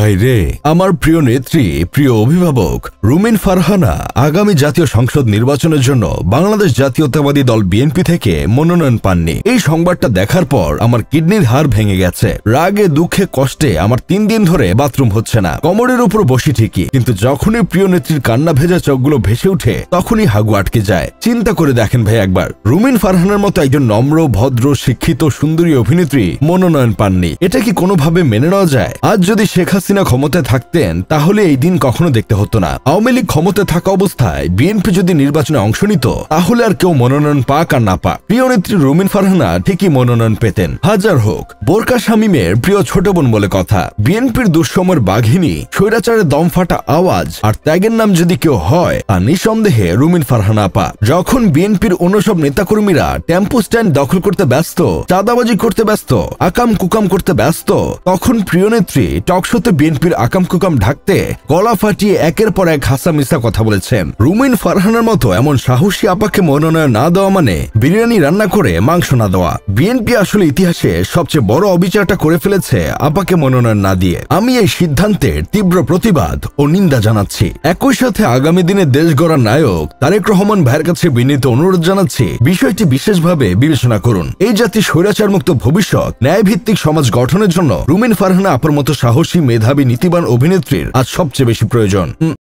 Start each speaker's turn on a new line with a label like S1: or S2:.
S1: হায় রে, আমার প্রিয় নেত্রী, প্রিয় অভিভাবক রুমিন ফারহানা আগামী জাতীয় সংসদ নির্বাচনের জন্য বাংলাদেশ জাতীয়তাবাদী দল বিএনপি থেকে মনোনয়ন পাননি। এই সংবাদটা দেখার পর আমার কিডনির হাড় ভেঙে গেছে। রাগে দুঃখে কষ্টে আমার 3 দিন ধরে বাথরুম হচ্ছে না। কমরের উপর বসি ঠিকই, কিন্তু যখনই প্রিয় নেত্রীর কান্না ভেজা চোখগুলো ভেসে উঠে তখনই হাগু আটকে যায়। চিন্তা করে দেখেন ভাই একবার, রুমিন ফারহানার মতো একজন নম্র, ভদ্র, শিক্ষিত, সুন্দরী অভিনেত্রী মনোনয়ন পাননি। এটা কি কোনোভাবে মেনে নেওয়া যায়? আজ যদি শেখ হাসিনা ক্ষমতায় থাকতেন তাহলে এই দিন কখনো দেখতে হতো না। আওয়ামী লীগ ক্ষমতায় থাকা অবস্থায় বিএনপি যদি নির্বাচনে অংশ নিত তাহলে আর কেউ মনোনয়ন পাক আর না পাক, প্রিয় নেত্রী রুমিন ফারহানা ঠিকই মনোনয়ন পেতেন। হাজার হোক, বোরকা শামীমের প্রিয় ছোট বোন বলে কথা। বিএনপির দুঃসময়ের বাঘিনী, স্বৈরাচারের দম ফাটা আওয়াজ আর ত্যাগের নাম যদি কেউ হয় তা নিঃসন্দেহে রুমিন ফারহানা আপা। যখন বিএনপির অন্য সব নেতাকর্মীরা টেম্পো স্ট্যান্ড দখল করতে ব্যস্ত, চাঁদাবাজি করতে ব্যস্ত, আকাম কুকাম করতে ব্যস্ত, তখন প্রিয় নেত্রী টকশোতে বিএনপির আকাম কুকাম ঢাকতে গলা ফাটিয়ে একের পর এক হাসা মিশা কথা বলেছেন। রুমিন ফারহানার মতো এমন সাহসী আপাকে মনোনয়ন না দেওয়া মানে বিরিয়ানি রান্না করে মাংস না দেওয়া। বিএনপি আসলে ইতিহাসে সবচেয়ে বড় অবিচারটা করে ফেলেছে আপাকে মনোনয়ন না দিয়ে। আমি এই সিদ্ধান্তের তীব্র প্রতিবাদ ও নিন্দা জানাচ্ছি। একই সাথে আগামী দিনে দেশ গড়ার নায়ক তারেক রহমান ভাইয়ের কাছে বিনীত অনুরোধ জানাচ্ছি, বিষয়টি বিশেষভাবে বিবেচনা করুন। এই জাতি স্বৈরাচার মুক্ত ভবিষ্যৎ, ন্যায়ভিত্তিক সমাজ গঠনের জন্য রুমিন ফারহানা আপার মতো সাহসী, মেধাবী, নীতিবান অভিনেত্রীর আজ সবচেয়ে বেশি প্রয়োজন।